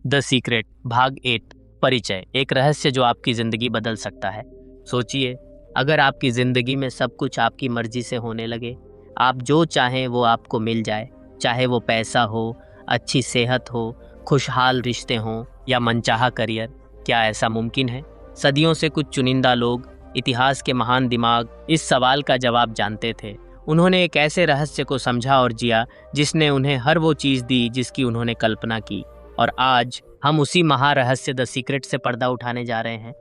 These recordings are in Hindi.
द सीक्रेट भाग 8 परिचय, एक रहस्य जो आपकी जिंदगी बदल सकता है। सोचिए, अगर आपकी जिंदगी में सब कुछ आपकी मर्जी से होने लगे, आप जो चाहें वो आपको मिल जाए, चाहे वो पैसा हो, अच्छी सेहत हो, खुशहाल रिश्ते हों या मनचाहा करियर, क्या ऐसा मुमकिन है? सदियों से कुछ चुनिंदा लोग, इतिहास के महान दिमाग इस सवाल का जवाब जानते थे। उन्होंने एक ऐसे रहस्य को समझा और जिया जिसने उन्हें हर वो चीज़ दी जिसकी उन्होंने कल्पना की। और आज हम उसी महारहस्य द सीक्रेट से पर्दा उठाने जा रहे हैं।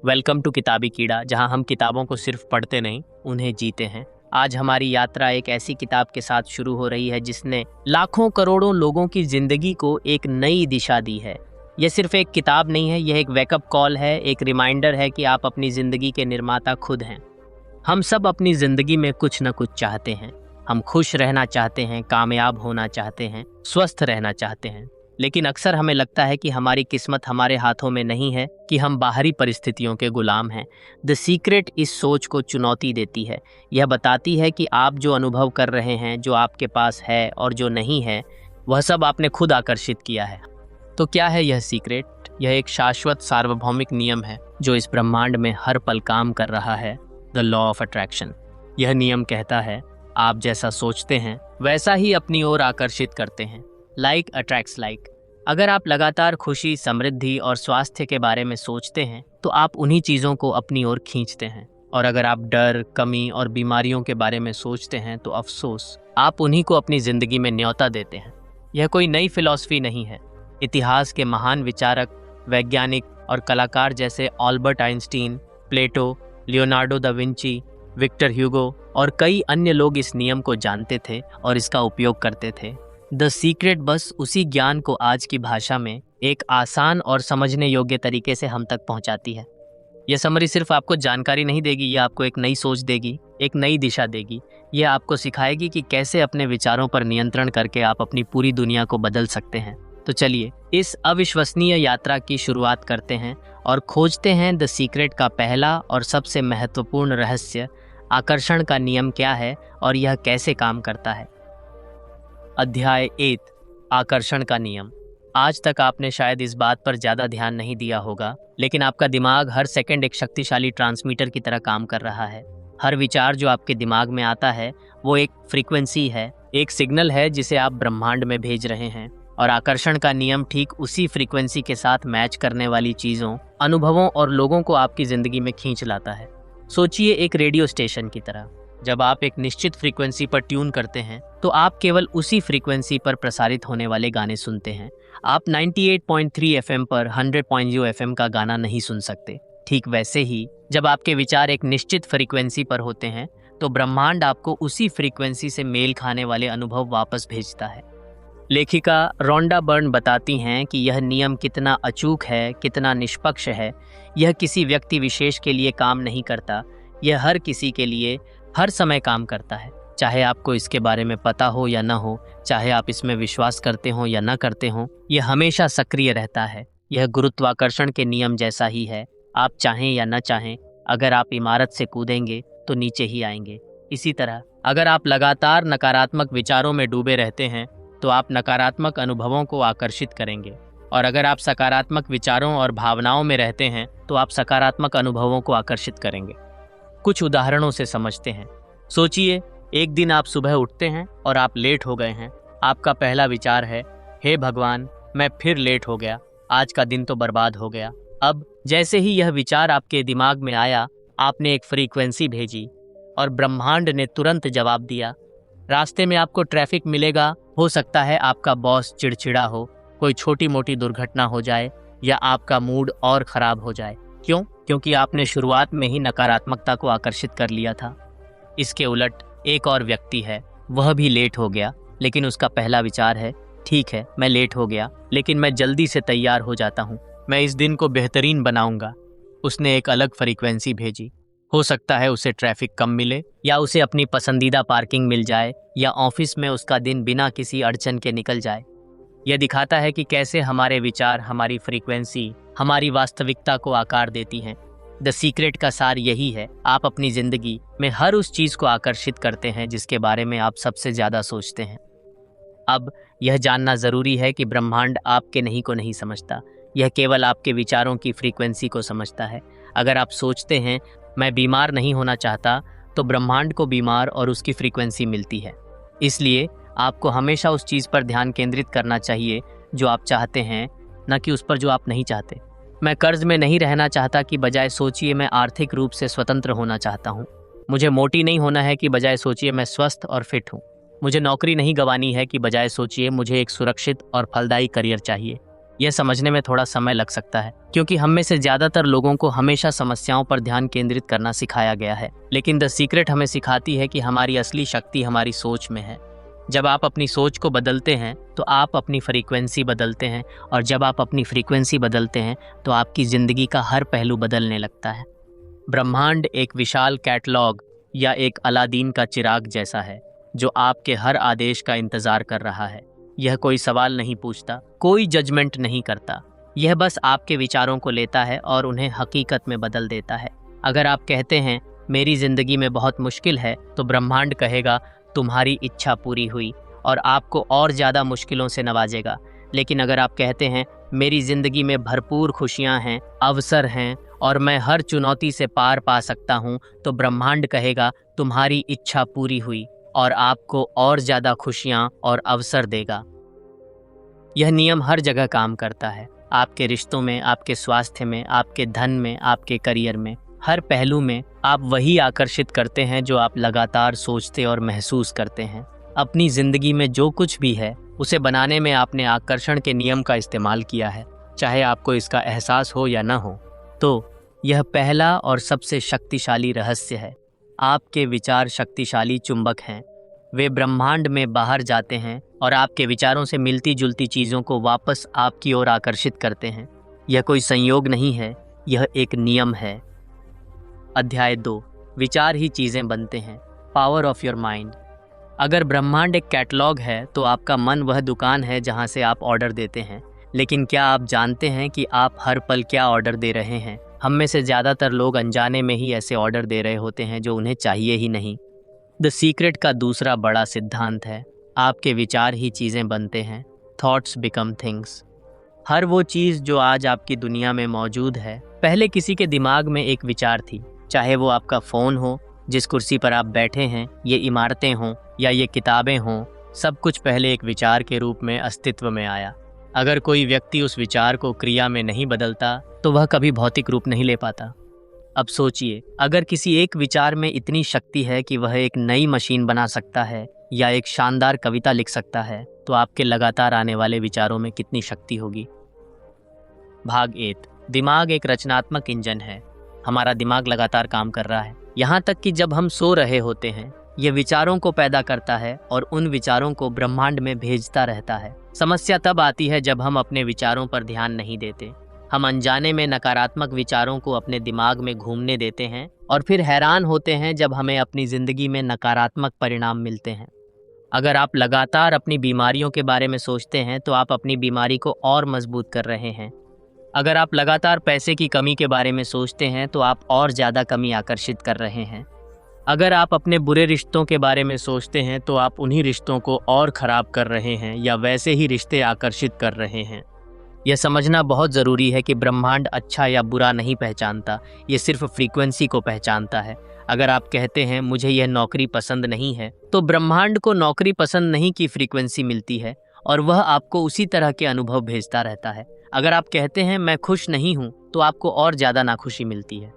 वेलकम टू किताबी कीड़ा, जहां हम किताबों को सिर्फ पढ़ते नहीं, उन्हें जीते हैं। आज हमारी यात्रा एक ऐसी किताब के साथ शुरू हो रही है जिसने लाखों करोड़ों लोगों की जिंदगी को एक नई दिशा दी है। यह सिर्फ एक किताब नहीं है, यह एक वेकअप कॉल है, एक रिमाइंडर है कि आप अपनी जिंदगी के निर्माता खुद हैं। हम सब अपनी जिंदगी में कुछ न कुछ चाहते हैं। हम खुश रहना चाहते हैं, कामयाब होना चाहते हैं, स्वस्थ रहना चाहते हैं। लेकिन अक्सर हमें लगता है कि हमारी किस्मत हमारे हाथों में नहीं है, कि हम बाहरी परिस्थितियों के गुलाम हैं। द सीक्रेट इस सोच को चुनौती देती है। यह बताती है कि आप जो अनुभव कर रहे हैं, जो आपके पास है और जो नहीं है, वह सब आपने खुद आकर्षित किया है। तो क्या है यह सीक्रेट? यह एक शाश्वत सार्वभौमिक नियम है जो इस ब्रह्मांड में हर पल काम कर रहा है, द लॉ ऑफ अट्रैक्शन। यह नियम कहता है, आप जैसा सोचते हैं वैसा ही अपनी ओर आकर्षित करते हैं। Like attracts like. अगर आप लगातार खुशी, समृद्धि और स्वास्थ्य के बारे में सोचते हैं तो आप उन्हीं चीज़ों को अपनी ओर खींचते हैं। और अगर आप डर, कमी और बीमारियों के बारे में सोचते हैं तो अफसोस, आप उन्हीं को अपनी जिंदगी में न्योता देते हैं। यह कोई नई फिलॉसफी नहीं है। इतिहास के महान विचारक, वैज्ञानिक और कलाकार जैसे Albert Einstein, Plato, Leonardo da Vinci, Victor Hugo और कई अन्य लोग इस नियम को जानते थे और इसका उपयोग करते थे। द सीक्रेट बस उसी ज्ञान को आज की भाषा में एक आसान और समझने योग्य तरीके से हम तक पहुंचाती है। यह समरी सिर्फ आपको जानकारी नहीं देगी, यह आपको एक नई सोच देगी, एक नई दिशा देगी। यह आपको सिखाएगी कि कैसे अपने विचारों पर नियंत्रण करके आप अपनी पूरी दुनिया को बदल सकते हैं। तो चलिए इस अविश्वसनीय यात्रा की शुरुआत करते हैं और खोजते हैं द सीक्रेट का पहला और सबसे महत्वपूर्ण रहस्य, आकर्षण का नियम क्या है और यह कैसे काम करता है। अध्याय 8, आकर्षण का नियम। आज तक आपने शायद इस बात पर ज़्यादा ध्यान नहीं दिया होगा, लेकिन आपका दिमाग हर सेकंड एक शक्तिशाली ट्रांसमीटर की तरह काम कर रहा है। हर विचार जो आपके दिमाग में आता है वो एक फ्रीक्वेंसी है, एक सिग्नल है जिसे आप ब्रह्मांड में भेज रहे हैं। और आकर्षण का नियम ठीक उसी फ्रीक्वेंसी के साथ मैच करने वाली चीज़ों, अनुभवों और लोगों को आपकी ज़िंदगी में खींच लाता है। सोचिए एक रेडियो स्टेशन की तरह। जब आप एक निश्चित फ्रीक्वेंसी पर ट्यून करते हैं तो आप केवल उसी फ्रीक्वेंसी पर प्रसारित होने वाले गाने सुनते हैं। आप 98.3 एफएम पर 100.0 एफएम का गाना नहीं सुन सकते। ठीक वैसे ही जब आपके विचार एक निश्चित फ्रीक्वेंसी पर होते हैं तो ब्रह्मांड आपको उसी फ्रीक्वेंसी से मेल खाने वाले अनुभव वापस भेजता है। लेखिका रोंडा बर्न बताती हैं कि यह नियम कितना अचूक है, कितना निष्पक्ष है। यह किसी व्यक्ति विशेष के लिए काम नहीं करता, यह हर किसी के लिए हर समय काम करता है। चाहे आपको इसके बारे में पता हो या न हो, चाहे आप इसमें विश्वास करते हो या न करते हो, यह हमेशा सक्रिय रहता है। यह गुरुत्वाकर्षण के नियम जैसा ही है। आप चाहें या न चाहें, अगर आप इमारत से कूदेंगे तो नीचे ही आएंगे। इसी तरह अगर आप लगातार नकारात्मक विचारों में डूबे रहते हैं तो आप नकारात्मक अनुभवों को आकर्षित करेंगे। और अगर आप सकारात्मक विचारों और भावनाओं में रहते हैं तो आप सकारात्मक अनुभवों को आकर्षित करेंगे। कुछ उदाहरणों से समझते हैं। सोचिए, एक दिन आप सुबह उठते हैं और आप लेट हो गए हैं। आपका पहला विचार है, हे भगवान, मैं फिर लेट हो गया, आज का दिन तो बर्बाद हो गया। अब जैसे ही यह विचार आपके दिमाग में आया, आपने एक फ्रीक्वेंसी भेजी और ब्रह्मांड ने तुरंत जवाब दिया। रास्ते में आपको ट्रैफिक मिलेगा, हो सकता है आपका बॉस चिड़चिड़ा हो, कोई छोटी मोटी दुर्घटना हो जाए या आपका मूड और खराब हो जाए। क्यों? क्योंकि आपने शुरुआत में ही नकारात्मकता को आकर्षित कर लिया था। इसके उलट एक और व्यक्ति है, वह भी लेट हो गया, लेकिन उसका पहला विचार है, ठीक है मैं लेट हो गया, लेकिन मैं जल्दी से तैयार हो जाता हूँ, मैं इस दिन को बेहतरीन बनाऊंगा। उसने एक अलग फ्रीक्वेंसी भेजी। हो सकता है उसे ट्रैफिक कम मिले या उसे अपनी पसंदीदा पार्किंग मिल जाए या ऑफिस में उसका दिन बिना किसी अड़चन के निकल जाए। यह दिखाता है कि कैसे हमारे विचार, हमारी फ्रीक्वेंसी हमारी वास्तविकता को आकार देती हैं। द सीक्रेट का सार यही है, आप अपनी जिंदगी में हर उस चीज़ को आकर्षित करते हैं जिसके बारे में आप सबसे ज़्यादा सोचते हैं। अब यह जानना ज़रूरी है कि ब्रह्मांड आपके नहीं को नहीं समझता, यह केवल आपके विचारों की फ्रीक्वेंसी को समझता है। अगर आप सोचते हैं मैं बीमार नहीं होना चाहता, तो ब्रह्मांड को बीमार और उसकी फ्रीक्वेंसी मिलती है। इसलिए आपको हमेशा उस चीज़ पर ध्यान केंद्रित करना चाहिए जो आप चाहते हैं, न कि उस पर जो आप नहीं चाहते। मैं कर्ज में नहीं रहना चाहता कि बजाय सोचिए मैं आर्थिक रूप से स्वतंत्र होना चाहता हूँ। मुझे मोटी नहीं होना है कि बजाय सोचिए मैं स्वस्थ और फिट हूँ। मुझे नौकरी नहीं गंवानी है कि बजाय सोचिए मुझे एक सुरक्षित और फलदायी करियर चाहिए। यह समझने में थोड़ा समय लग सकता है, क्योंकि हम में से ज़्यादातर लोगों को हमेशा समस्याओं पर ध्यान केंद्रित करना सिखाया गया है। लेकिन द सीक्रेट हमें सिखाती है कि हमारी असली शक्ति हमारी सोच में है। जब आप अपनी सोच को बदलते हैं तो आप अपनी फ्रीक्वेंसी बदलते हैं, और जब आप अपनी फ्रीक्वेंसी बदलते हैं तो आपकी ज़िंदगी का हर पहलू बदलने लगता है। ब्रह्मांड एक विशाल कैटलॉग या एक अलादीन का चिराग जैसा है, जो आपके हर आदेश का इंतज़ार कर रहा है। यह कोई सवाल नहीं पूछता, कोई जजमेंट नहीं करता। यह बस आपके विचारों को लेता है और उन्हें हकीकत में बदल देता है। अगर आप कहते हैं मेरी ज़िंदगी में बहुत मुश्किल है, तो ब्रह्मांड कहेगा तुम्हारी इच्छा पूरी हुई, और आपको और ज़्यादा मुश्किलों से नवाजेगा। लेकिन अगर आप कहते हैं मेरी ज़िंदगी में भरपूर खुशियाँ हैं, अवसर हैं, और मैं हर चुनौती से पार पा सकता हूँ, तो ब्रह्मांड कहेगा तुम्हारी इच्छा पूरी हुई, और आपको और ज़्यादा खुशियाँ और अवसर देगा। यह नियम हर जगह काम करता है, आपके रिश्तों में, आपके स्वास्थ्य में, आपके धन में, आपके करियर में। हर पहलू में आप वही आकर्षित करते हैं जो आप लगातार सोचते और महसूस करते हैं। अपनी ज़िंदगी में जो कुछ भी है उसे बनाने में आपने आकर्षण के नियम का इस्तेमाल किया है, चाहे आपको इसका एहसास हो या न हो। तो यह पहला और सबसे शक्तिशाली रहस्य है। आपके विचार शक्तिशाली चुंबक हैं। वे ब्रह्मांड में बाहर जाते हैं और आपके विचारों से मिलती जुलती चीज़ों को वापस आपकी ओर आकर्षित करते हैं। यह कोई संयोग नहीं है, यह एक नियम है। अध्याय 2, विचार ही चीज़ें बनते हैं। Power of your mind. अगर ब्रह्मांड एक कैटलॉग है, तो आपका मन वह दुकान है जहां से आप ऑर्डर देते हैं। लेकिन क्या आप जानते हैं कि आप हर पल क्या ऑर्डर दे रहे हैं? हम में से ज़्यादातर लोग अनजाने में ही ऐसे ऑर्डर दे रहे होते हैं जो उन्हें चाहिए ही नहीं। द सीक्रेट का दूसरा बड़ा सिद्धांत है, आपके विचार ही चीज़ें बनते हैं। Thoughts become things. हर वो चीज़ जो आज आपकी दुनिया में मौजूद है, पहले किसी के दिमाग में एक विचार थी। चाहे वो आपका फ़ोन हो, जिस कुर्सी पर आप बैठे हैं, ये इमारतें हों या ये किताबें हों, सब कुछ पहले एक विचार के रूप में अस्तित्व में आया। अगर कोई व्यक्ति उस विचार को क्रिया में नहीं बदलता, तो वह कभी भौतिक रूप नहीं ले पाता। अब सोचिए, अगर किसी एक विचार में इतनी शक्ति है कि वह एक नई मशीन बना सकता है या एक शानदार कविता लिख सकता है, तो आपके लगातार आने वाले विचारों में कितनी शक्ति होगी। भाग 8, दिमाग एक रचनात्मक इंजन है। हमारा दिमाग लगातार काम कर रहा है, यहाँ तक कि जब हम सो रहे होते हैं। यह विचारों को पैदा करता है और उन विचारों को ब्रह्मांड में भेजता रहता है। समस्या तब आती है जब हम अपने विचारों पर ध्यान नहीं देते। हम अनजाने में नकारात्मक विचारों को अपने दिमाग में घूमने देते हैं और फिर हैरान होते हैं जब हमें अपनी ज़िंदगी में नकारात्मक परिणाम मिलते हैं। अगर आप लगातार अपनी बीमारियों के बारे में सोचते हैं, तो आप अपनी बीमारी को और मजबूत कर रहे हैं। अगर आप लगातार पैसे की कमी के बारे में सोचते हैं, तो आप और ज़्यादा कमी आकर्षित कर रहे हैं। अगर आप अपने बुरे रिश्तों के बारे में सोचते हैं, तो आप उन्हीं रिश्तों को और ख़राब कर रहे हैं या वैसे ही रिश्ते आकर्षित कर रहे हैं। यह समझना बहुत ज़रूरी है कि ब्रह्मांड अच्छा या बुरा नहीं पहचानता, ये सिर्फ फ्रीक्वेंसी को पहचानता है। अगर आप कहते हैं मुझे यह नौकरी पसंद नहीं है, तो ब्रह्मांड को नौकरी पसंद नहीं की फ्रीक्वेंसी मिलती है और वह आपको उसी तरह के अनुभव भेजता रहता है। अगर आप कहते हैं मैं खुश नहीं हूँ, तो आपको और ज़्यादा नाखुशी मिलती है।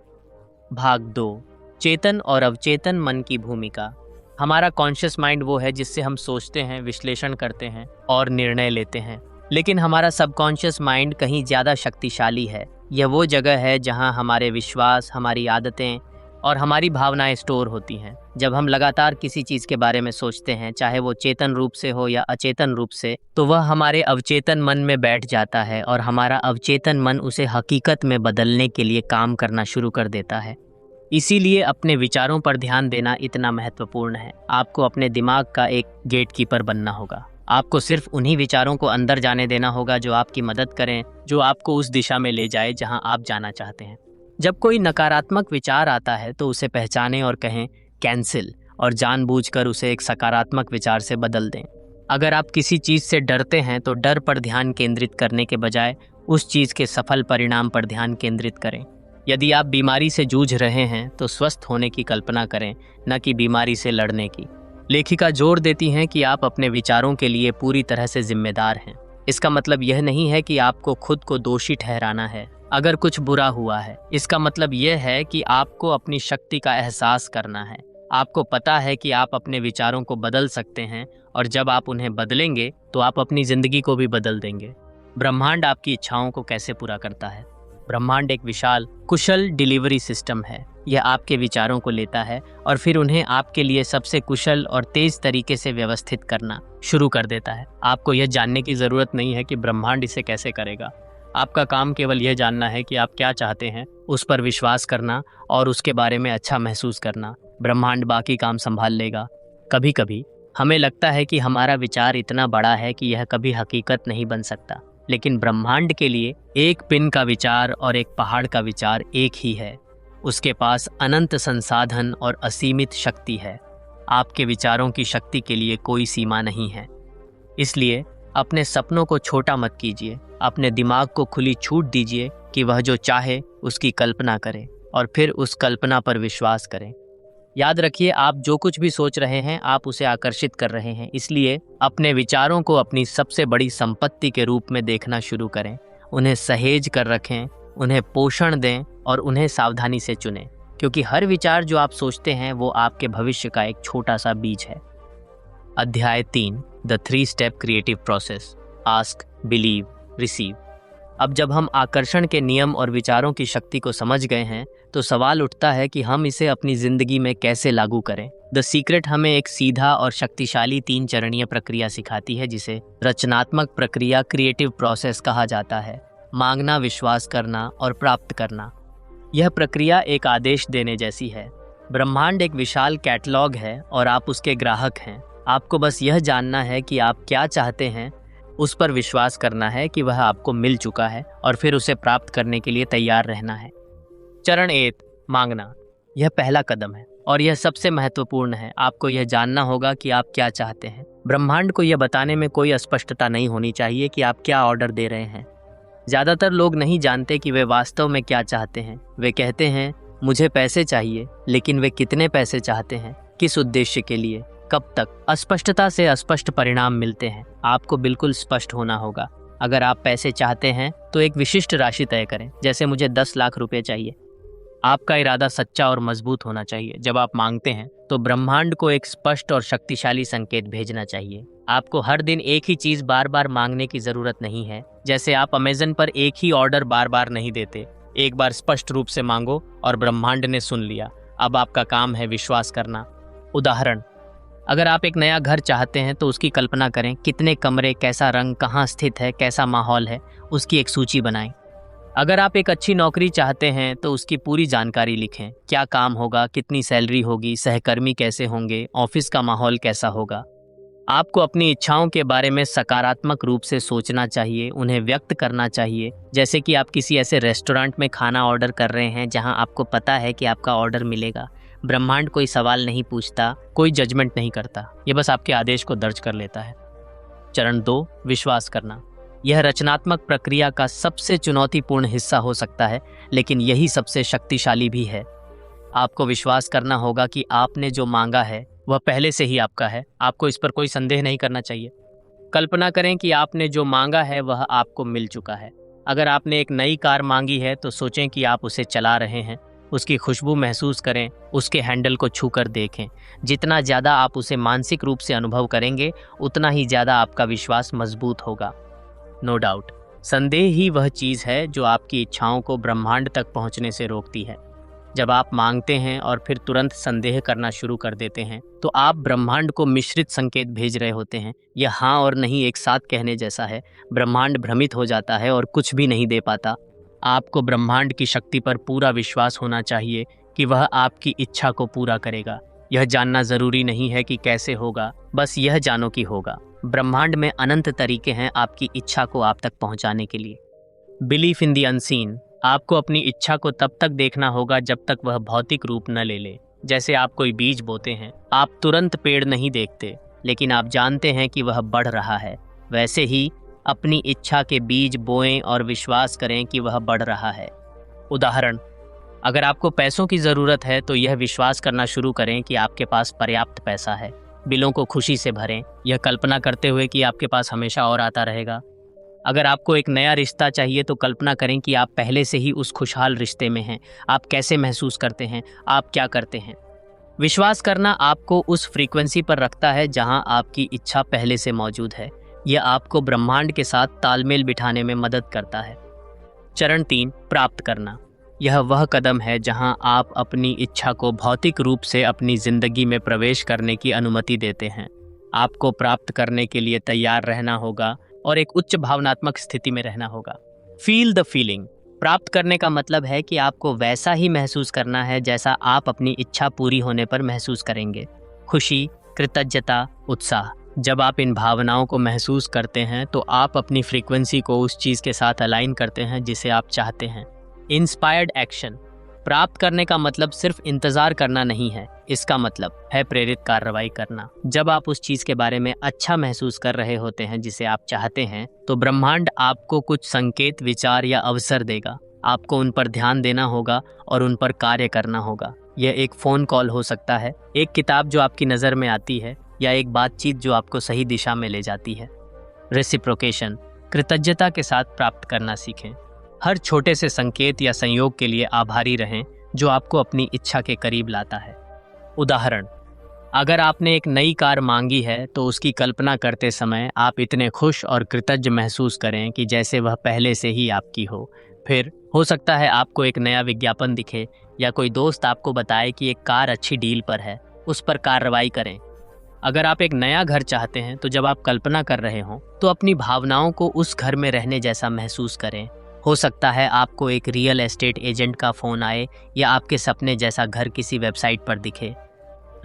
भाग 2, चेतन और अवचेतन मन की भूमिका। हमारा कॉन्शियस माइंड वो है जिससे हम सोचते हैं, विश्लेषण करते हैं और निर्णय लेते हैं। लेकिन हमारा सबकॉन्शियस माइंड कहीं ज़्यादा शक्तिशाली है। यह वो जगह है जहां हमारे विश्वास, हमारी आदतें और हमारी भावनाएं स्टोर होती हैं। जब हम लगातार किसी चीज़ के बारे में सोचते हैं, चाहे वो चेतन रूप से हो या अचेतन रूप से, तो वह हमारे अवचेतन मन में बैठ जाता है और हमारा अवचेतन मन उसे हकीकत में बदलने के लिए काम करना शुरू कर देता है। इसीलिए अपने विचारों पर ध्यान देना इतना महत्वपूर्ण है। आपको अपने दिमाग का एक गेटकीपर बनना होगा। आपको सिर्फ उन्हीं विचारों को अंदर जाने देना होगा जो आपकी मदद करें, जो आपको उस दिशा में ले जाए जहां आप जाना चाहते हैं। जब कोई नकारात्मक विचार आता है, तो उसे पहचानें और कहें कैंसिल, और जानबूझकर उसे एक सकारात्मक विचार से बदल दें। अगर आप किसी चीज़ से डरते हैं तो डर पर ध्यान केंद्रित करने के बजाय उस चीज़ के सफल परिणाम पर ध्यान केंद्रित करें। यदि आप बीमारी से जूझ रहे हैं तो स्वस्थ होने की कल्पना करें, न कि बीमारी से लड़ने की। लेखिका जोर देती हैं कि आप अपने विचारों के लिए पूरी तरह से जिम्मेदार हैं। इसका मतलब यह नहीं है कि आपको खुद को दोषी ठहराना है अगर कुछ बुरा हुआ है। इसका मतलब यह है कि आपको अपनी शक्ति का एहसास करना है। आपको पता है कि आप अपने विचारों को बदल सकते हैं और जब आप उन्हें बदलेंगे तो आप अपनी जिंदगी को भी बदल देंगे। ब्रह्मांड आपकी इच्छाओं को कैसे पूरा करता है? ब्रह्मांड एक विशाल कुशल डिलीवरी सिस्टम है। यह आपके विचारों को लेता है और फिर उन्हें आपके लिए सबसे कुशल और तेज तरीके से व्यवस्थित करना शुरू कर देता है। आपको यह जानने की जरूरत नहीं है कि ब्रह्मांड इसे कैसे करेगा। आपका काम केवल यह जानना है कि आप क्या चाहते हैं, उस पर विश्वास करना और उसके बारे में अच्छा महसूस करना। ब्रह्मांड बाकी काम संभाल लेगा। कभी कभी हमें लगता है कि हमारा विचार इतना बड़ा है कि यह कभी हकीकत नहीं बन सकता, लेकिन ब्रह्मांड के लिए एक पिन का विचार और एक पहाड़ का विचार एक ही है। उसके पास अनंत संसाधन और असीमित शक्ति है। आपके विचारों की शक्ति के लिए कोई सीमा नहीं है। इसलिए अपने सपनों को छोटा मत कीजिए। अपने दिमाग को खुली छूट दीजिए कि वह जो चाहे उसकी कल्पना करे और फिर उस कल्पना पर विश्वास करें। याद रखिए, आप जो कुछ भी सोच रहे हैं आप उसे आकर्षित कर रहे हैं। इसलिए अपने विचारों को अपनी सबसे बड़ी संपत्ति के रूप में देखना शुरू करें। उन्हें सहेज कर रखें, उन्हें पोषण दें और उन्हें सावधानी से चुनें, क्योंकि हर विचार जो आप सोचते हैं वो आपके भविष्य का एक छोटा सा बीज है। अध्याय 3, the 3 step creative process. Ask, believe, receive. अब जब हम आकर्षण के नियम और विचारों की शक्ति को समझ गए हैं तो सवाल उठता है कि हम इसे अपनी जिंदगी में कैसे लागू करें। द सीक्रेट हमें एक सीधा और शक्तिशाली 3 चरणीय प्रक्रिया सिखाती है जिसे रचनात्मक प्रक्रिया क्रिएटिव प्रोसेस कहा जाता है। मांगना, विश्वास करना और प्राप्त करना। यह प्रक्रिया एक आदेश देने जैसी है। ब्रह्मांड एक विशाल कैटलॉग है और आप उसके ग्राहक हैं। आपको बस यह जानना है कि आप क्या चाहते हैं, उस पर विश्वास करना है कि वह आपको मिल चुका है और फिर उसे प्राप्त करने के लिए तैयार रहना है। चरण 1, मांगना। यह पहला कदम है और यह सबसे महत्वपूर्ण है। आपको यह जानना होगा कि आप क्या चाहते हैं। ब्रह्मांड को यह बताने में कोई अस्पष्टता नहीं होनी चाहिए कि आप क्या ऑर्डर दे रहे हैं। ज़्यादातर लोग नहीं जानते कि वे वास्तव में क्या चाहते हैं। वे कहते हैं मुझे पैसे चाहिए, लेकिन वे कितने पैसे चाहते हैं, किस उद्देश्य के लिए, कब तक? अस्पष्टता से अस्पष्ट परिणाम मिलते हैं। आपको बिल्कुल स्पष्ट होना होगा। अगर आप पैसे चाहते हैं तो एक विशिष्ट राशि तय करें, जैसे मुझे 10 लाख रुपए चाहिए। आपका इरादा सच्चा और मजबूत होना चाहिए। जब आप मांगते हैं तो ब्रह्मांड को एक स्पष्ट और शक्तिशाली संकेत भेजना चाहिए। आपको हर दिन एक ही चीज बार बार मांगने की जरूरत नहीं है। जैसे आप अमेज़न पर एक ही ऑर्डर बार बार नहीं देते। एक बार स्पष्ट रूप से मांगो और ब्रह्मांड ने सुन लिया। अब आपका काम है विश्वास करना। उदाहरण, अगर आप एक नया घर चाहते हैं तो उसकी कल्पना करें। कितने कमरे, कैसा रंग, कहाँ स्थित है, कैसा माहौल है, उसकी एक सूची बनाएं। अगर आप एक अच्छी नौकरी चाहते हैं तो उसकी पूरी जानकारी लिखें। क्या काम होगा, कितनी सैलरी होगी, सहकर्मी कैसे होंगे, ऑफिस का माहौल कैसा होगा। आपको अपनी इच्छाओं के बारे में सकारात्मक रूप से सोचना चाहिए, उन्हें व्यक्त करना चाहिए। जैसे कि आप किसी ऐसे रेस्टोरेंट में खाना ऑर्डर कर रहे हैं जहां आपको पता है कि आपका ऑर्डर मिलेगा। ब्रह्मांड कोई सवाल नहीं पूछता, कोई जजमेंट नहीं करता, ये बस आपके आदेश को दर्ज कर लेता है। चरण 2, विश्वास करना। यह रचनात्मक प्रक्रिया का सबसे चुनौतीपूर्ण हिस्सा हो सकता है, लेकिन यही सबसे शक्तिशाली भी है। आपको विश्वास करना होगा कि आपने जो मांगा है वह पहले से ही आपका है। आपको इस पर कोई संदेह नहीं करना चाहिए। कल्पना करें कि आपने जो मांगा है वह आपको मिल चुका है। अगर आपने एक नई कार मांगी है तो सोचें कि आप उसे चला रहे हैं। उसकी खुशबू महसूस करें, उसके हैंडल को छूकर देखें। जितना ज़्यादा आप उसे मानसिक रूप से अनुभव करेंगे, उतना ही ज़्यादा आपका विश्वास मजबूत होगा। नो डाउट, संदेह ही वह चीज़ है जो आपकी इच्छाओं को ब्रह्मांड तक पहुंचने से रोकती है। जब आप मांगते हैं और फिर तुरंत संदेह करना शुरू कर देते हैं तो आप ब्रह्मांड को मिश्रित संकेत भेज रहे होते हैं। यह हाँ और नहीं एक साथ कहने जैसा है। ब्रह्मांड भ्रमित हो जाता है और कुछ भी नहीं दे पाता। आपको ब्रह्मांड की शक्ति पर पूरा विश्वास होना चाहिए कि वह आपकी इच्छा को पूरा करेगा। यह जानना जरूरी नहीं है कि कैसे होगा, बस यह जानो कि होगा। ब्रह्मांड में अनंत तरीके हैं आपकी इच्छा को आप तक पहुंचाने के लिए। Belief in the unseen. आपको अपनी इच्छा को तब तक देखना होगा जब तक वह भौतिक रूप न ले ले। जैसे आप कोई बीज बोते हैं, आप तुरंत पेड़ नहीं देखते। लेकिन आप जानते हैं कि वह बढ़ रहा है। वैसे ही अपनी इच्छा के बीज बोएं और विश्वास करें कि वह बढ़ रहा है। उदाहरण, अगर आपको पैसों की ज़रूरत है तो यह विश्वास करना शुरू करें कि आपके पास पर्याप्त पैसा है। बिलों को खुशी से भरें, यह कल्पना करते हुए कि आपके पास हमेशा और आता रहेगा। अगर आपको एक नया रिश्ता चाहिए तो कल्पना करें कि आप पहले से ही उस खुशहाल रिश्ते में हैं। आप कैसे महसूस करते हैं, आप क्या करते हैं। विश्वास करना आपको उस फ्रीक्वेंसी पर रखता है जहां आपकी इच्छा पहले से मौजूद है। यह आपको ब्रह्मांड के साथ तालमेल बिठाने में मदद करता है। चरण 3, प्राप्त करना। यह वह कदम है जहां आप अपनी इच्छा को भौतिक रूप से अपनी जिंदगी में प्रवेश करने की अनुमति देते हैं। आपको प्राप्त करने के लिए तैयार रहना होगा और एक उच्च भावनात्मक स्थिति में रहना होगा। Feel the feeling. प्राप्त करने का मतलब है कि आपको वैसा ही महसूस करना है जैसा आप अपनी इच्छा पूरी होने पर महसूस करेंगे। खुशी, कृतज्ञता, उत्साह। जब आप इन भावनाओं को महसूस करते हैं तो आप अपनी फ्रीक्वेंसी को उस चीज़ के साथ अलाइन करते हैं जिसे आप चाहते हैं। Inspired action. प्राप्त करने का मतलब सिर्फ इंतजार करना नहीं है, इसका मतलब है प्रेरित कार्रवाई करना। जब आप उस चीज के बारे में अच्छा महसूस कर रहे होते हैं जिसे आप चाहते हैं, तो ब्रह्मांड आपको कुछ संकेत, विचार या अवसर देगा। आपको उन पर ध्यान देना होगा और उन पर कार्य करना होगा। यह एक फोन कॉल हो सकता है, एक किताब जो आपकी नज़र में आती है, या एक बातचीत जो आपको सही दिशा में ले जाती है। रेसिप्रोकेशन। कृतज्ञता के साथ प्राप्त करना सीखें। हर छोटे से संकेत या संयोग के लिए आभारी रहें जो आपको अपनी इच्छा के करीब लाता है। उदाहरण, अगर आपने एक नई कार मांगी है तो उसकी कल्पना करते समय आप इतने खुश और कृतज्ञ महसूस करें कि जैसे वह पहले से ही आपकी हो। फिर हो सकता है आपको एक नया विज्ञापन दिखे या कोई दोस्त आपको बताए कि एक कार अच्छी डील पर है, उस पर कार्रवाई करें। अगर आप एक नया घर चाहते हैं तो जब आप कल्पना कर रहे हों तो अपनी भावनाओं को उस घर में रहने जैसा महसूस करें। हो सकता है आपको एक रियल एस्टेट एजेंट का फ़ोन आए या आपके सपने जैसा घर किसी वेबसाइट पर दिखे।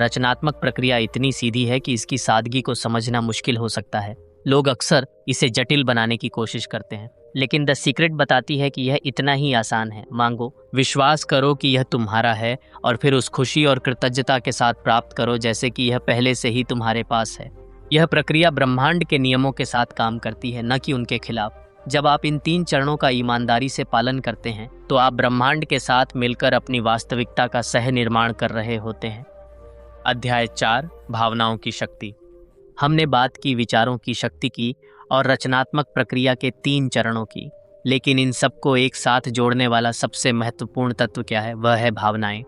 रचनात्मक प्रक्रिया इतनी सीधी है कि इसकी सादगी को समझना मुश्किल हो सकता है। लोग अक्सर इसे जटिल बनाने की कोशिश करते हैं, लेकिन द सीक्रेट बताती है कि यह इतना ही आसान है। मांगो, विश्वास करो कि यह तुम्हारा है और फिर उस खुशी और कृतज्ञता के साथ प्राप्त करो जैसे कि यह पहले से ही तुम्हारे पास है। यह प्रक्रिया ब्रह्मांड के नियमों के साथ काम करती है, न कि उनके खिलाफ। जब आप इन 3 चरणों का ईमानदारी से पालन करते हैं तो आप ब्रह्मांड के साथ मिलकर अपनी वास्तविकता का सह निर्माण कर रहे होते हैं। अध्याय 4, भावनाओं की शक्ति। हमने बात की विचारों की शक्ति की और रचनात्मक प्रक्रिया के 3 चरणों की, लेकिन इन सबको एक साथ जोड़ने वाला सबसे महत्वपूर्ण तत्व क्या है? वह है भावनाएं।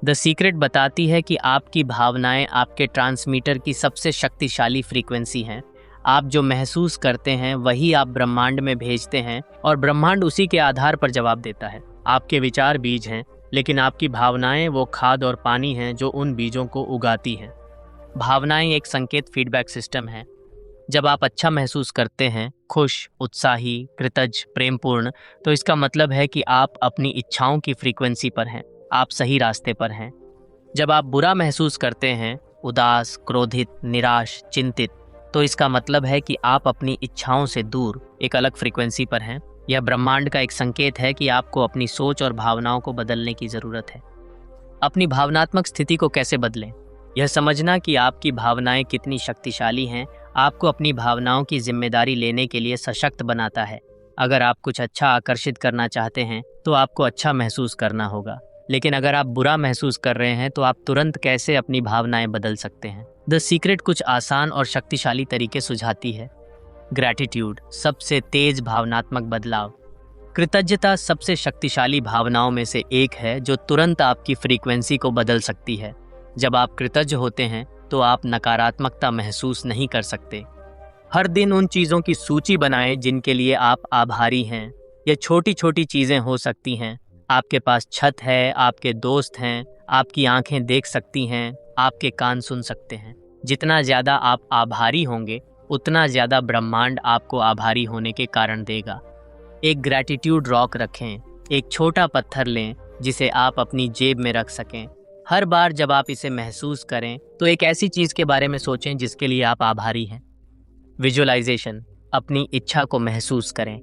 द सीक्रेट बताती है कि आपकी भावनाएं आपके ट्रांसमीटर की सबसे शक्तिशाली फ्रीक्वेंसी हैं। आप जो महसूस करते हैं वही आप ब्रह्मांड में भेजते हैं और ब्रह्मांड उसी के आधार पर जवाब देता है। आपके विचार बीज हैं, लेकिन आपकी भावनाएं वो खाद और पानी हैं जो उन बीजों को उगाती हैं। भावनाएं एक संकेत फीडबैक सिस्टम है। जब आप अच्छा महसूस करते हैं, खुश, उत्साही, कृतज्ञ, प्रेमपूर्ण, तो इसका मतलब है कि आप अपनी इच्छाओं की फ्रीक्वेंसी पर हैं, आप सही रास्ते पर हैं। जब आप बुरा महसूस करते हैं, उदास, क्रोधित, निराश, चिंतित, तो इसका मतलब है कि आप अपनी इच्छाओं से दूर एक अलग फ्रीक्वेंसी पर हैं। यह ब्रह्मांड का एक संकेत है कि आपको अपनी सोच और भावनाओं को बदलने की ज़रूरत है। अपनी भावनात्मक स्थिति को कैसे बदलें? यह समझना कि आपकी भावनाएं कितनी शक्तिशाली हैं, आपको अपनी भावनाओं की जिम्मेदारी लेने के लिए सशक्त बनाता है। अगर आप कुछ अच्छा आकर्षित करना चाहते हैं तो आपको अच्छा महसूस करना होगा, लेकिन अगर आप बुरा महसूस कर रहे हैं तो आप तुरंत कैसे अपनी भावनाएं बदल सकते हैं? द सीक्रेट कुछ आसान और शक्तिशाली तरीके सुझाती है। ग्रैटिट्यूड, सबसे तेज भावनात्मक बदलाव। कृतज्ञता सबसे शक्तिशाली भावनाओं में से एक है जो तुरंत आपकी फ्रीक्वेंसी को बदल सकती है। जब आप कृतज्ञ होते हैं तो आप नकारात्मकता महसूस नहीं कर सकते। हर दिन उन चीज़ों की सूची बनाएं जिनके लिए आप आभारी हैं। ये छोटी छोटी चीज़ें हो सकती हैं। आपके पास छत है, आपके दोस्त हैं, आपकी आंखें देख सकती हैं, आपके कान सुन सकते हैं। जितना ज़्यादा आप आभारी होंगे उतना ज़्यादा ब्रह्मांड आपको आभारी होने के कारण देगा। एक ग्रैटिट्यूड रॉक रखें, एक छोटा पत्थर लें जिसे आप अपनी जेब में रख सकें। हर बार जब आप इसे महसूस करें तो एक ऐसी चीज़ के बारे में सोचें जिसके लिए आप आभारी हैं। विजुअलाइजेशन, अपनी इच्छा को महसूस करें।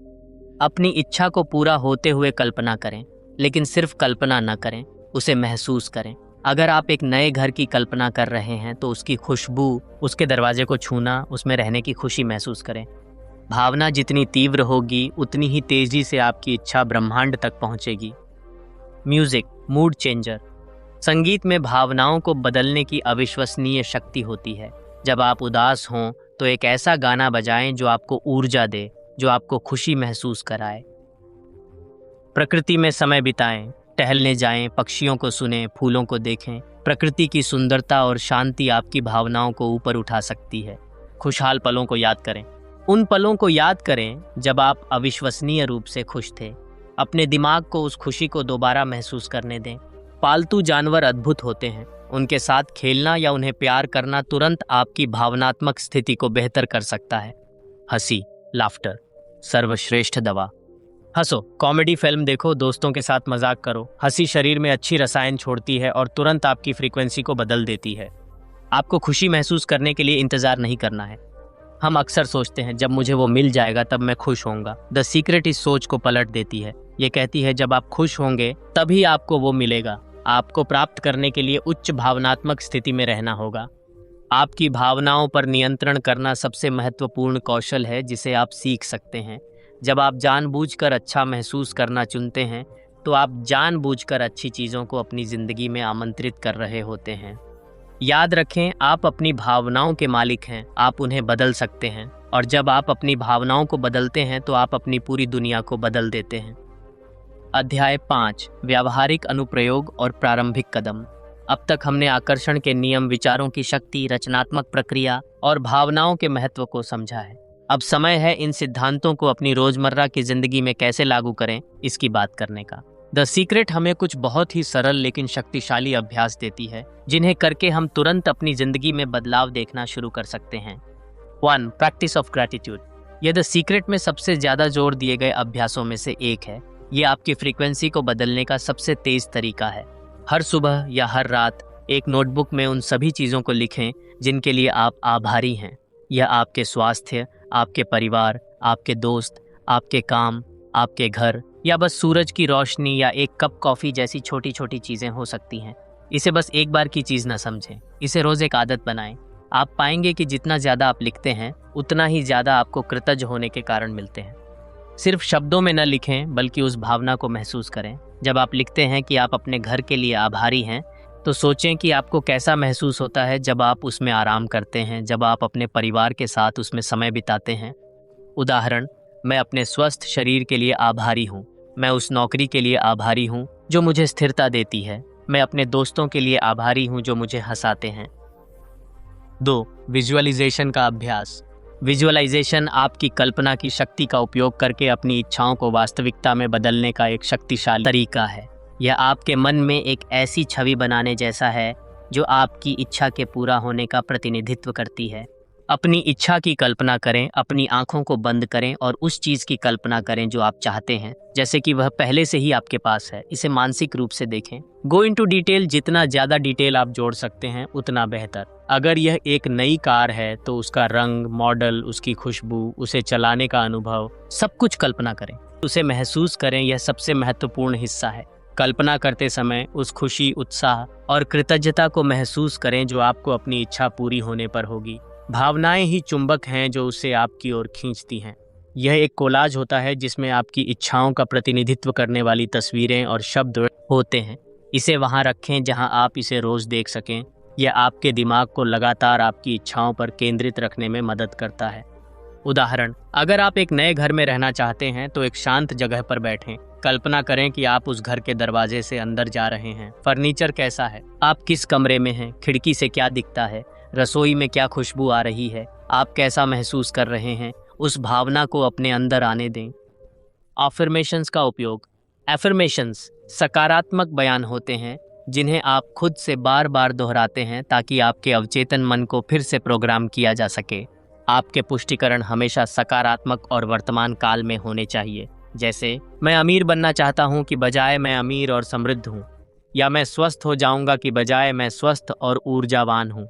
अपनी इच्छा को पूरा होते हुए कल्पना करें, लेकिन सिर्फ कल्पना न करें, उसे महसूस करें। अगर आप एक नए घर की कल्पना कर रहे हैं तो उसकी खुशबू, उसके दरवाजे को छूना, उसमें रहने की खुशी महसूस करें। भावना जितनी तीव्र होगी उतनी ही तेजी से आपकी इच्छा ब्रह्मांड तक पहुंचेगी। Music mood changer. संगीत में भावनाओं को बदलने की अविश्वसनीय शक्ति होती है। जब आप उदास हों तो एक ऐसा गाना बजाएं जो आपको ऊर्जा दे, जो आपको खुशी महसूस कराए। प्रकृति में समय बिताएं, टहलने जाएं, पक्षियों को सुनें, फूलों को देखें। प्रकृति की सुंदरता और शांति आपकी भावनाओं को ऊपर उठा सकती है। खुशहाल पलों को याद करें। उन पलों को याद करें जब आप अविश्वसनीय रूप से खुश थे। अपने दिमाग को उस खुशी को दोबारा महसूस करने दें। पालतू जानवर अद्भुत होते हैं। उनके साथ खेलना या उन्हें प्यार करना तुरंत आपकी भावनात्मक स्थिति को बेहतर कर सकता है। हंसी, लाफ्टर, सर्वश्रेष्ठ दवा। हंसो, कॉमेडी फिल्म देखो, दोस्तों के साथ मजाक करो। हंसी शरीर में अच्छी रसायन छोड़ती है और तुरंत आपकी फ्रीक्वेंसी को बदल देती है। आपको खुशी महसूस करने के लिए इंतजार नहीं करना है। हम अक्सर सोचते हैं जब मुझे वो मिल जाएगा तब मैं खुश होऊंगा। द सीक्रेट इस सोच को पलट देती है। ये कहती है जब आप खुश होंगे तभी आपको वो मिलेगा। आपको प्राप्त करने के लिए उच्च भावनात्मक स्थिति में रहना होगा। आपकी भावनाओं पर नियंत्रण करना सबसे महत्वपूर्ण कौशल है जिसे आप सीख सकते हैं। जब आप जानबूझकर अच्छा महसूस करना चुनते हैं तो आप जानबूझकर अच्छी चीज़ों को अपनी ज़िंदगी में आमंत्रित कर रहे होते हैं। याद रखें, आप अपनी भावनाओं के मालिक हैं। आप उन्हें बदल सकते हैं और जब आप अपनी भावनाओं को बदलते हैं तो आप अपनी पूरी दुनिया को बदल देते हैं। अध्याय 5, व्यावहारिक अनुप्रयोग और प्रारंभिक कदम। अब तक हमने आकर्षण के नियम, विचारों की शक्ति, रचनात्मक प्रक्रिया और भावनाओं के महत्व को समझा है। अब समय है इन सिद्धांतों को अपनी रोजमर्रा की जिंदगी में कैसे लागू करें, इसकी बात करने का। द सीक्रेट हमें कुछ बहुत ही सरल लेकिन शक्तिशाली अभ्यास देती है जिन्हें करके हम तुरंत अपनी जिंदगी में बदलाव देखना शुरू कर सकते हैं। 1. Practice of gratitude. यह द सीक्रेट में सबसे ज्यादा जोर दिए गए अभ्यासों में से एक है। ये आपकी फ्रीक्वेंसी को बदलने का सबसे तेज तरीका है। हर सुबह या हर रात एक नोटबुक में उन सभी चीज़ों को लिखें जिनके लिए आप आभारी हैं। यह आपके स्वास्थ्य, आपके परिवार, आपके दोस्त, आपके काम, आपके घर या बस सूरज की रोशनी या एक कप कॉफ़ी जैसी छोटी छोटी चीज़ें हो सकती हैं। इसे बस एक बार की चीज़ न समझें, इसे रोज़ एक आदत बनाएं। आप पाएंगे कि जितना ज़्यादा आप लिखते हैं उतना ही ज़्यादा आपको कृतज्ञ होने के कारण मिलते हैं। सिर्फ शब्दों में न लिखें बल्कि उस भावना को महसूस करें। जब आप लिखते हैं कि आप अपने घर के लिए आभारी हैं तो सोचें कि आपको कैसा महसूस होता है जब आप उसमें आराम करते हैं, जब आप अपने परिवार के साथ उसमें समय बिताते हैं। उदाहरण, मैं अपने स्वस्थ शरीर के लिए आभारी हूँ। मैं उस नौकरी के लिए आभारी हूँ जो मुझे स्थिरता देती है। मैं अपने दोस्तों के लिए आभारी हूँ जो मुझे हंसाते हैं। 2. विजुअलाइजेशन का अभ्यास। विजुअलाइजेशन आपकी कल्पना की शक्ति का उपयोग करके अपनी इच्छाओं को वास्तविकता में बदलने का एक शक्तिशाली तरीका है। यह आपके मन में एक ऐसी छवि बनाने जैसा है जो आपकी इच्छा के पूरा होने का प्रतिनिधित्व करती है। अपनी इच्छा की कल्पना करें, अपनी आंखों को बंद करें और उस चीज़ की कल्पना करें जो आप चाहते हैं, जैसे कि वह पहले से ही आपके पास है। इसे मानसिक रूप से देखें। Go into detail. जितना ज़्यादा डिटेल आप जोड़ सकते हैं उतना बेहतर। अगर यह एक नई कार है तो उसका रंग, मॉडल, उसकी खुशबू, उसे चलाने का अनुभव, सब कुछ कल्पना करें, उसे महसूस करें। यह सबसे महत्वपूर्ण हिस्सा है। कल्पना करते समय उस खुशी, उत्साह और कृतज्ञता को महसूस करें जो आपको अपनी इच्छा पूरी होने पर होगी। भावनाएं ही चुंबक हैं जो उसे आपकी ओर खींचती हैं। यह एक कोलाज होता है जिसमें आपकी इच्छाओं का प्रतिनिधित्व करने वाली तस्वीरें और शब्द होते हैं। इसे वहां रखें जहां आप इसे रोज देख सकें। यह आपके दिमाग को लगातार आपकी इच्छाओं पर केंद्रित रखने में मदद करता है। उदाहरण, अगर आप एक नए घर में रहना चाहते हैं तो एक शांत जगह पर बैठें। कल्पना करें कि आप उस घर के दरवाजे से अंदर जा रहे हैं। फर्नीचर कैसा है, आप किस कमरे में हैं, खिड़की से क्या दिखता है, रसोई में क्या खुशबू आ रही है, आप कैसा महसूस कर रहे हैं। उस भावना को अपने अंदर आने दें। अफर्मेशंस का उपयोग। अफर्मेशंस सकारात्मक बयान होते हैं जिन्हें आप खुद से बार बार दोहराते हैं ताकि आपके अवचेतन मन को फिर से प्रोग्राम किया जा सके। आपके पुष्टिकरण हमेशा सकारात्मक और वर्तमान काल में होने चाहिए, जैसे मैं अमीर बनना चाहता हूँ कि बजाय मैं अमीर और समृद्ध हूँ, या मैं स्वस्थ हो जाऊंगा कि बजाय मैं स्वस्थ और ऊर्जावान हूँ।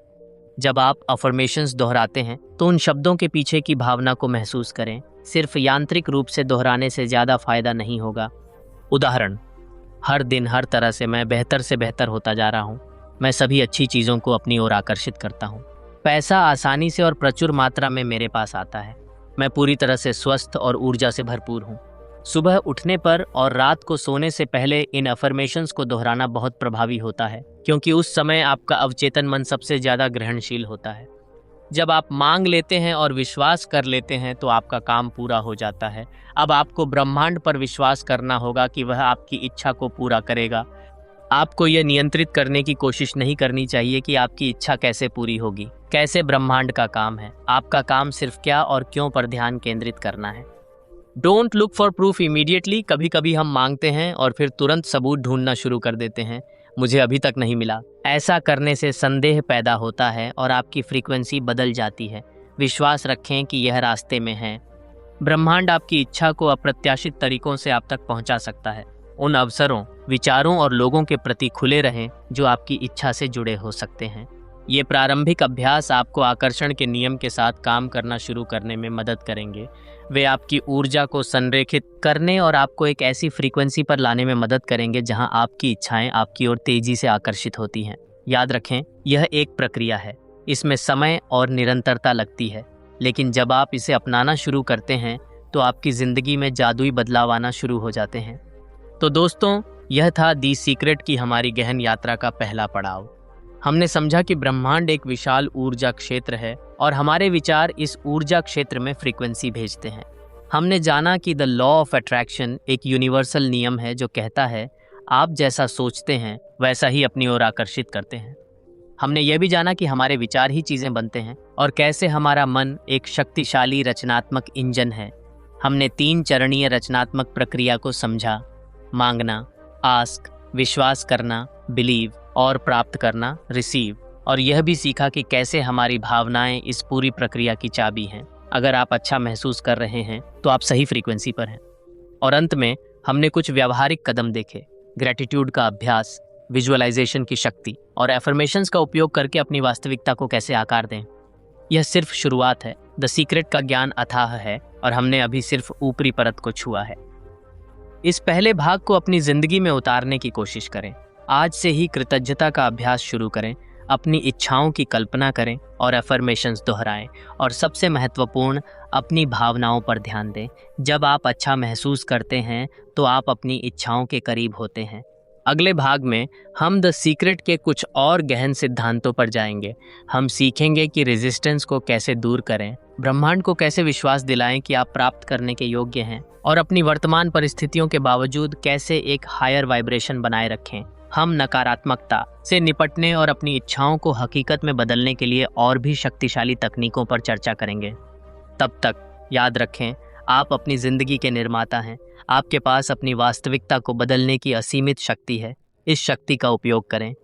जब आप अफर्मेशंस दोहराते हैं तो उन शब्दों के पीछे की भावना को महसूस करें। सिर्फ यांत्रिक रूप से दोहराने से ज़्यादा फायदा नहीं होगा। उदाहरण, हर दिन हर तरह से मैं बेहतर होता जा रहा हूँ। मैं सभी अच्छी चीज़ों को अपनी ओर आकर्षित करता हूँ। पैसा आसानी से और प्रचुर मात्रा में मेरे पास आता है। मैं पूरी तरह से स्वस्थ और ऊर्जा से भरपूर हूँ। सुबह उठने पर और रात को सोने से पहले इन अफर्मेशंस को दोहराना बहुत प्रभावी होता है, क्योंकि उस समय आपका अवचेतन मन सबसे ज़्यादा ग्रहणशील होता है। जब आप मांग लेते हैं और विश्वास कर लेते हैं तो आपका काम पूरा हो जाता है। अब आपको ब्रह्मांड पर विश्वास करना होगा कि वह आपकी इच्छा को पूरा करेगा। आपको यह नियंत्रित करने की कोशिश नहीं करनी चाहिए कि आपकी इच्छा कैसे पूरी होगी, कैसे ब्रह्मांड का काम है। आपका काम सिर्फ क्या और क्यों पर ध्यान केंद्रित करना है। Don't look for proof immediately. कभी कभी हम मांगते हैं और फिर तुरंत सबूत ढूंढना शुरू कर देते हैं, मुझे अभी तक नहीं मिला। ऐसा करने से संदेह पैदा होता है और आपकी फ्रीक्वेंसी बदल जाती है। विश्वास रखें कि यह रास्ते में है। ब्रह्मांड आपकी इच्छा को अप्रत्याशित तरीकों से आप तक पहुंचा सकता है। उन अवसरों, विचारों और लोगों के प्रति खुले रहें जो आपकी इच्छा से जुड़े हो सकते हैं। ये प्रारंभिक अभ्यास आपको आकर्षण के नियम के साथ काम करना शुरू करने में मदद करेंगे। वे आपकी ऊर्जा को संरेखित करने और आपको एक ऐसी फ्रीक्वेंसी पर लाने में मदद करेंगे जहां आपकी इच्छाएं आपकी ओर तेजी से आकर्षित होती हैं। याद रखें, यह एक प्रक्रिया है। इसमें समय और निरंतरता लगती है, लेकिन जब आप इसे अपनाना शुरू करते हैं तो आपकी ज़िंदगी में जादुई बदलाव आना शुरू हो जाते हैं। तो दोस्तों, यह था दी सीक्रेट की हमारी गहन यात्रा का पहला पड़ाव। हमने समझा कि ब्रह्मांड एक विशाल ऊर्जा क्षेत्र है और हमारे विचार इस ऊर्जा क्षेत्र में फ्रीक्वेंसी भेजते हैं। हमने जाना कि द लॉ ऑफ अट्रैक्शन एक यूनिवर्सल नियम है जो कहता है आप जैसा सोचते हैं वैसा ही अपनी ओर आकर्षित करते हैं। हमने यह भी जाना कि हमारे विचार ही चीज़ें बनते हैं और कैसे हमारा मन एक शक्तिशाली रचनात्मक इंजन है। हमने 3 चरणीय रचनात्मक प्रक्रिया को समझा: मांगना, आस्क, विश्वास करना, बिलीव, और प्राप्त करना, रिसीव। और यह भी सीखा कि कैसे हमारी भावनाएं इस पूरी प्रक्रिया की चाबी हैं। अगर आप अच्छा महसूस कर रहे हैं तो आप सही फ्रीक्वेंसी पर हैं। और अंत में हमने कुछ व्यावहारिक कदम देखे: ग्रैटिट्यूड का अभ्यास, विजुअलाइजेशन की शक्ति और एफर्मेशंस का उपयोग करके अपनी वास्तविकता को कैसे आकार दें। यह सिर्फ शुरुआत है। द सीक्रेट का ज्ञान अथाह है और हमने अभी सिर्फ ऊपरी परत को छुआ है। इस पहले भाग को अपनी जिंदगी में उतारने की कोशिश करें। आज से ही कृतज्ञता का अभ्यास शुरू करें, अपनी इच्छाओं की कल्पना करें और अफर्मेशंस दोहराएं। और सबसे महत्वपूर्ण, अपनी भावनाओं पर ध्यान दें। जब आप अच्छा महसूस करते हैं तो आप अपनी इच्छाओं के करीब होते हैं। अगले भाग में हम द सीक्रेट के कुछ और गहन सिद्धांतों पर जाएंगे। हम सीखेंगे कि रेजिस्टेंस को कैसे दूर करें, ब्रह्मांड को कैसे विश्वास दिलाएं कि आप प्राप्त करने के योग्य हैं, और अपनी वर्तमान परिस्थितियों के बावजूद कैसे एक हायर वाइब्रेशन बनाए रखें। हम नकारात्मकता से निपटने और अपनी इच्छाओं को हकीकत में बदलने के लिए और भी शक्तिशाली तकनीकों पर चर्चा करेंगे। तब तक याद रखें, आप अपनी ज़िंदगी के निर्माता हैं। आपके पास अपनी वास्तविकता को बदलने की असीमित शक्ति है। इस शक्ति का उपयोग करें।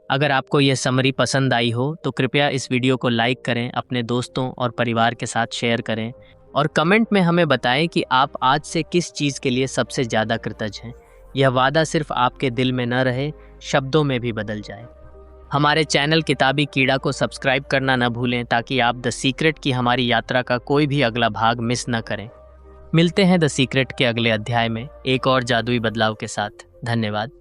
अगर आपको यह समरी पसंद आई हो तो कृपया इस वीडियो को लाइक करें, अपने दोस्तों और परिवार के साथ शेयर करें और कमेंट में हमें बताएं कि आप आज से किस चीज़ के लिए सबसे ज़्यादा कृतज्ञ हैं। यह वादा सिर्फ आपके दिल में न रहे, शब्दों में भी बदल जाए। हमारे चैनल किताबी कीड़ा को सब्सक्राइब करना न भूलें ताकि आप द सीक्रेट की हमारी यात्रा का कोई भी अगला भाग मिस न करें। मिलते हैं द सीक्रेट के अगले अध्याय में एक और जादुई बदलाव के साथ। धन्यवाद।